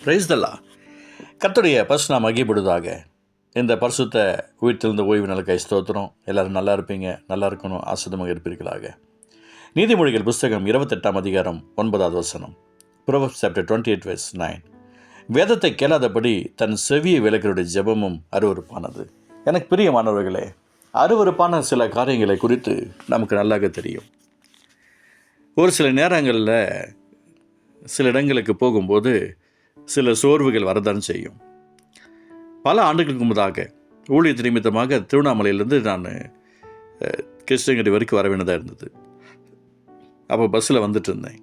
Price தல்லா. கர்த்தருடைய பரிசுநாமம் மகிமைப்படுவதாக. இந்த பரிசுத்த உயிர்த்தெழுந்த ஓய்வு நாளுக்காய் ஸ்தோத்திரம். எல்லோரும் நல்லா இருப்பீங்க, நல்லா இருக்கணும், ஆசிரியமாக இருப்பீர்களாக. நீதிமொழிகள் புஸ்தகம் 28ஆம் அதிகாரம் 9வது வசனம். Proverbs chapter 28 verse 9. வேதத்தை கேளாதபடி தன் செவியை விலக்கிறோடைய ஜெபமும் அருவருப்பானது. எனக்கு பிரியமானவர்களே, அருவருப்பான சில காரியங்களை குறித்து நமக்கு நல்லாக தெரியும். ஒரு சில நேரங்களில் சில இடங்களுக்கு போகும்போது சில சோர்வுகள் வரதான் செய்யும். பல ஆண்டுகளுக்கு முன்னதாக ஊழியர் நிமித்தமாக திருவண்ணாமலையிலேருந்து நான் கிருஷ்ணகிரி வரைக்கும் வர வேண்டியதாக இருந்தது. அப்போ பஸ்ஸில் வந்துட்டு இருந்தேன்.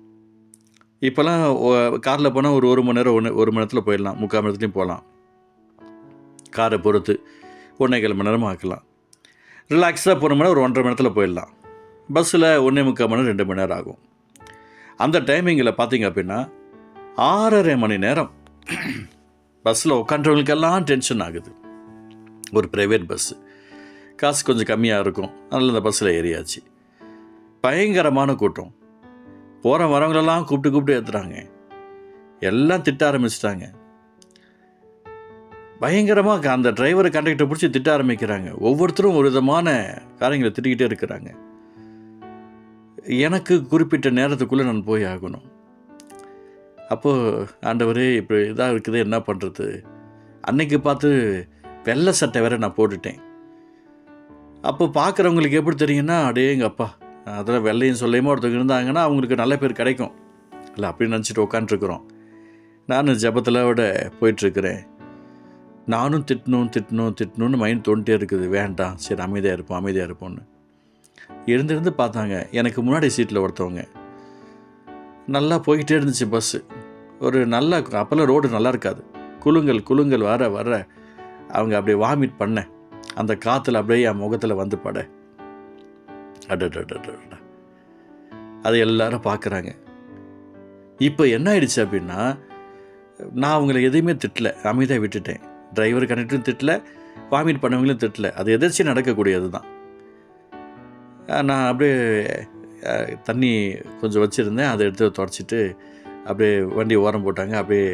இப்போல்லாம் காரில் போனால் ஒரு மணி நேரம் ஒரு மணி நேரத்தில் போயிடலாம், 3/4 மணி நேரத்துலையும் போகலாம். காரை பொறுத்து 1.25 மணி நேரமாக ஆக்கலாம். ரிலாக்ஸாக போனோம்னா ஒரு 1.5 மணி நேரத்தில் போயிடலாம். பஸ்ஸில் 1.25 மணி நேரம் 2 மணி நேரம் ஆகும். அந்த டைமிங்கில் பார்த்திங்க அப்படின்னா 6.5 மணி நேரம் பஸ்ஸில் உட்காண்டவங்களுக்கெல்லாம் டென்ஷன் ஆகுது. ஒரு ப்ரைவேட் பஸ்ஸு, காசு கொஞ்சம் கம்மியாக இருக்கும், அதனால் அந்த பஸ்ஸில் ஏறியாச்சு. பயங்கரமான கூட்டம். போகிற வரவங்களெல்லாம் கூப்பிட்டு ஏற்றுறாங்க. எல்லாம் திட்ட ஆரம்பிச்சிட்டாங்க. பயங்கரமாக அந்த டிரைவரை கண்டக்டரை பிடிச்சி திட்ட ஆரம்பிக்கிறாங்க. ஒவ்வொருத்தரும் ஒரு விதமான காரியங்களை திட்டிக்கிட்டே இருக்கிறாங்க. எனக்கு குறிப்பிட்ட நேரத்துக்குள்ளே நான் போய் ஆகணும். அப்போது ஆண்டவரே இப்படி இதாக இருக்குது, என்ன பண்ணுறது? அன்னைக்கு பார்த்து வெள்ளை சட்டை வேறு நான் போட்டுட்டேன். அப்போ பார்க்குறவங்களுக்கு எப்படி தெரியுங்கன்னா, அடே எங்கள் அப்பா அதில் வெள்ளையும் சொல்லையுமா ஒருத்தவங்க இருந்தாங்கன்னா அவங்களுக்கு நல்ல பேர் கிடைக்கும் இல்லை அப்படின்னு நினச்சிட்டு உட்காண்ட்ருக்குறோம். நான் ஜபத்தில் விட போயிட்டுருக்கிறேன். நானும் திட்டணும்னு மைண்ட் தோண்டிட்டே இருக்குது. வேண்டாம், சரி அமைதியாக இருப்போம்னு இருந்து பார்த்தாங்க. எனக்கு முன்னாடி சீட்டில் ஒருத்தவங்க நல்லா போய்கிட்டே இருந்துச்சு பஸ்ஸு. ஒரு நல்ல அப்போல்லாம் ரோடு நல்லா இருக்காது. குலுங்கல் வர அவங்க அப்படியே வாமிட் பண்ண அந்த காற்றுல அப்படியே என் முகத்தில் வந்து பட அதை எல்லாரும் பார்க்குறாங்க. இப்போ என்ன ஆயிடுச்சு அப்படின்னா, நான் அவங்கள எதையுமே திட்டல, அமைதியாக விட்டுட்டேன். டிரைவர் கண்டக்டரும் திட்டல, வாமிட் பண்ணவங்களும் திட்டல. அது எதிர்த்து நடக்கக்கூடியது தான். நான் அப்படியே தண்ணி கொஞ்சம் வச்சுருந்தேன், அதை எடுத்து தொடச்சிட்டு அப்படியே வண்டி ஓரம் போட்டாங்க. அப்படியே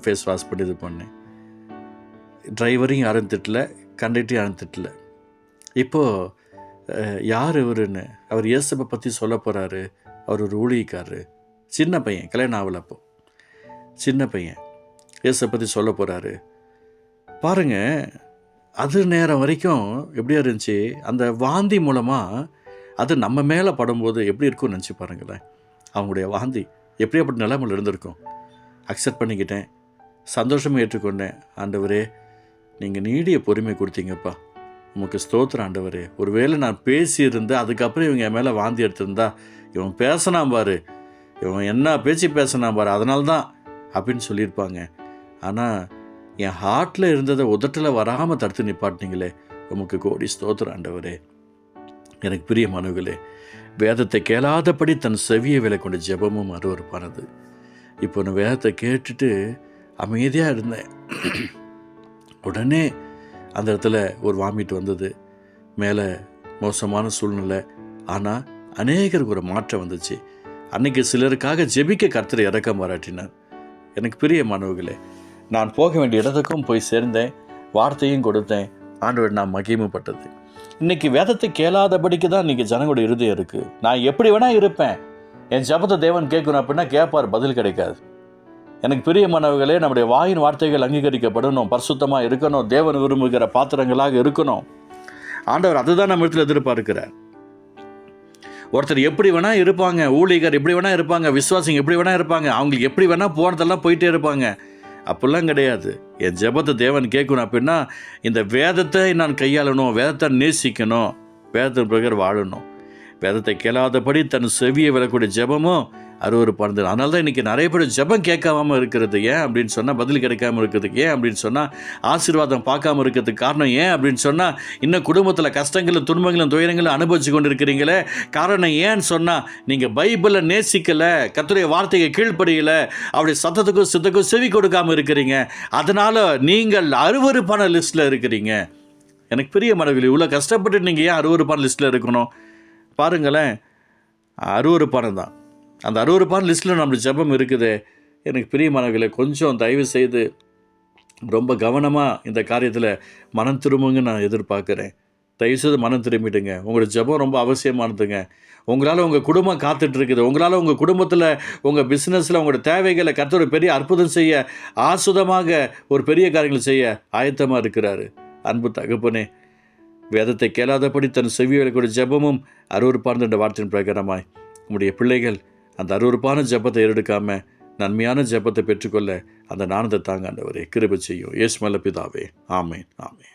ஃபேஸ் வாஷ் பண்ணி இது பண்ணேன். டிரைவரையும் யாரும் திட்டல, கண்டக்டரையும் யாரும் திட்டல. இப்போது யார் இவருன்னு, அவர் இயேசுவை பற்றி சொல்ல போகிறாரு. அவர் ஒரு ஊழியக்காரரு, சின்ன பையன், கல்யாணம் ஆகலை. அப்போ சின்ன பையன் இயேசுவை பற்றி சொல்ல போகிறாரு. பாருங்கள், அது நேரம் வரைக்கும் எப்படியா இருந்துச்சு. அந்த வாந்தி மூலமாக அது நம்ம மேலே படும்போது எப்படி இருக்கும்னு நினச்சி பாருங்களேன். அவங்களுடைய வாந்தி எப்படியாப்பட்ட நிலைமையில் இருந்திருக்கும். அக்செப்ட் பண்ணிக்கிட்டேன், சந்தோஷமாக ஏற்றுக்கொண்டேன். ஆண்டவரே, நீங்கள் நீடிய பொறுமை கொடுத்தீங்கப்பா, உமக்கு ஸ்தோத்திரம் ஆண்டவரே. ஒருவேளை நான் பேசியிருந்தேன், அதுக்கப்புறம் இவங்க என் மேலே வாந்தி எடுத்திருந்தா, இவன் பேசினான் பாரு, இவன் என்ன பேச்சு பேசினான் பாரு, அதனால தான் அப்படின்னு சொல்லியிருப்பாங்க. ஆனால் என் ஹார்ட்டில் இருந்ததை உதட்டில் வராமல் தடுத்து நிப்பாட்டினீங்களே, உமக்கு கோடி ஸ்தோத்திரம் ஆண்டவரே. எனக்கு பிரியமானவர்களே, வேதத்தை கேளாதபடி தன் செவியை விலை கொண்ட ஜெபமும் அருவருப்பானது. இப்போ நான் வேதத்தை கேட்டுட்டு அமைதியாக இருந்தேன். உடனே அந்த இடத்துல ஒரு வாமிட் வந்தது. மேலே மோசமான சூழ்நிலை. ஆனால் அநேகருக்கு ஒரு மாற்றம் வந்துச்சு. அன்றைக்கி சிலருக்காக ஜெபிக்க கர்த்தர் இரக்கம் பாராட்டினார். எனக்கு பிரியமானவர்களே, நான் போக வேண்டிய இடத்துக்கும் போய் சேர்ந்தேன், வார்த்தையும் கொடுத்தேன். ஆண்டவர் நான் மகிமைப்பட்டது. இன்றைக்கி வேதத்தை கேளாதபடிக்கு தான் இன்றைக்கி ஜனங்களோட இருதயம் இருக்குது. நான் எப்படி வேணால் இருப்பேன், என் ஜபத்தை தேவன் கேட்கணும் அப்படின்னா கேட்பார், பதில் கிடைக்காது. எனக்கு பிரியமானவர்களே, நம்முடைய வாயின் வார்த்தைகள் அங்கீகரிக்கப்படணும், பரிசுத்தமாக இருக்கணும், தேவன் விரும்புகிற பாத்திரங்களாக இருக்கணும். ஆண்டவர் அதுதான் நம்ம இடத்துல எதிர்பார்க்கிறார். ஒருத்தர் எப்படி வேணால் இருப்பாங்க, ஊழியர் எப்படி வேணால் இருப்பாங்க, விசுவாசிங்க எப்படி வேணால் இருப்பாங்க, அவங்களுக்கு எப்படி வேணால் போனதெல்லாம் போயிட்டே இருப்பாங்க. அப்படிலாம் கிடையாது. என் ஜெபத்தை தேவன் கேட்கணும் அப்படின்னா இந்த வேதத்தை நான் கையாளணும், வேதத்தை நேசிக்கணும், வேதத்தின் பிரகாரம் வாழணும். வேதத்தை கேளாதபடி தன் செவியை விலக்கூடிய ஜெபமும் அருவருப்பானது. அதனால தான் இன்றைக்கி நிறைய பேர் ஜெபம் கேட்காம இருக்கிறது. ஏன் அப்படின்னு சொன்னால் பதில் கிடைக்காமல் இருக்கிறதுக்கு. ஏன் அப்படின்னு சொன்னால் ஆசீர்வாதம் பார்க்காம இருக்கிறதுக்கு காரணம் ஏன் அப்படின்னு சொன்னால், இன்னும் குடும்பத்தில் கஷ்டங்களும் துன்பங்களும் துயரங்களும் அனுபவிச்சு கொண்டு இருக்கிறீங்களே. காரணம் ஏன்னு சொன்னால், நீங்கள் பைபிளை நேசிக்கலை, கர்த்தருடைய வார்த்தையை கீழ்ப்படியலை, அப்படி சத்தத்துக்கும் சித்தத்துக்கும் செவி கொடுக்காமல் இருக்கிறீங்க. அதனால் நீங்கள் அருவருப்பான லிஸ்ட்டில் இருக்கிறீங்க. எனக்கு பெரிய மனவில் இவ்வளோ கஷ்டப்பட்டு நீங்கள் ஏன் அருவருப்பான லிஸ்ட்டில் இருக்கணும்? பாருங்களேன், அருவருப்பானது தான். அந்த அருவருப்பான லிஸ்ட்டில் நம்மளுடைய ஜெபம் இருக்குது. எனக்கு பிரியமானவர்களே, கொஞ்சம் தயவு செய்து ரொம்ப கவனமாக இந்த காரியத்தில் மனம் திரும்புங்க நான் எதிர்பார்க்குறேன். தயவுசெய்து மனம் திரும்பிடுங்க. உங்களோட ஜெபம் ரொம்ப அவசியமானதுங்க. உங்களால் உங்கள் குடும்பம் காத்துட்ருக்குது. உங்களால் உங்கள் குடும்பத்தில், உங்கள் பிஸ்னஸில் உங்களோட தேவைகளை கர்த்தர் ஒரு பெரிய அற்புதம் செய்ய, ஆசுதமாக ஒரு பெரிய காரியங்களை செய்ய ஆயத்தமாக இருக்கிறாரு. அன்பு தகப்பனே, வேதத்தை கேளாதபடி தன் செவிகளுக்கு ஜெபமும் அருவருப்பார்ந்த இந்த வார்த்தையின் பிரகாரமாய் உங்களுடைய பிள்ளைகள் அந்த அருவருப்பான ஜெபத்தை எடுக்காம நன்மையான ஜெபத்தை பெற்றுக்கொள்ள அந்த ஞானத்தை தாங்க ஆண்டவரே கிருபை செய்யும். இயேசு நல்ல பிதாவே, ஆமென், ஆமென்.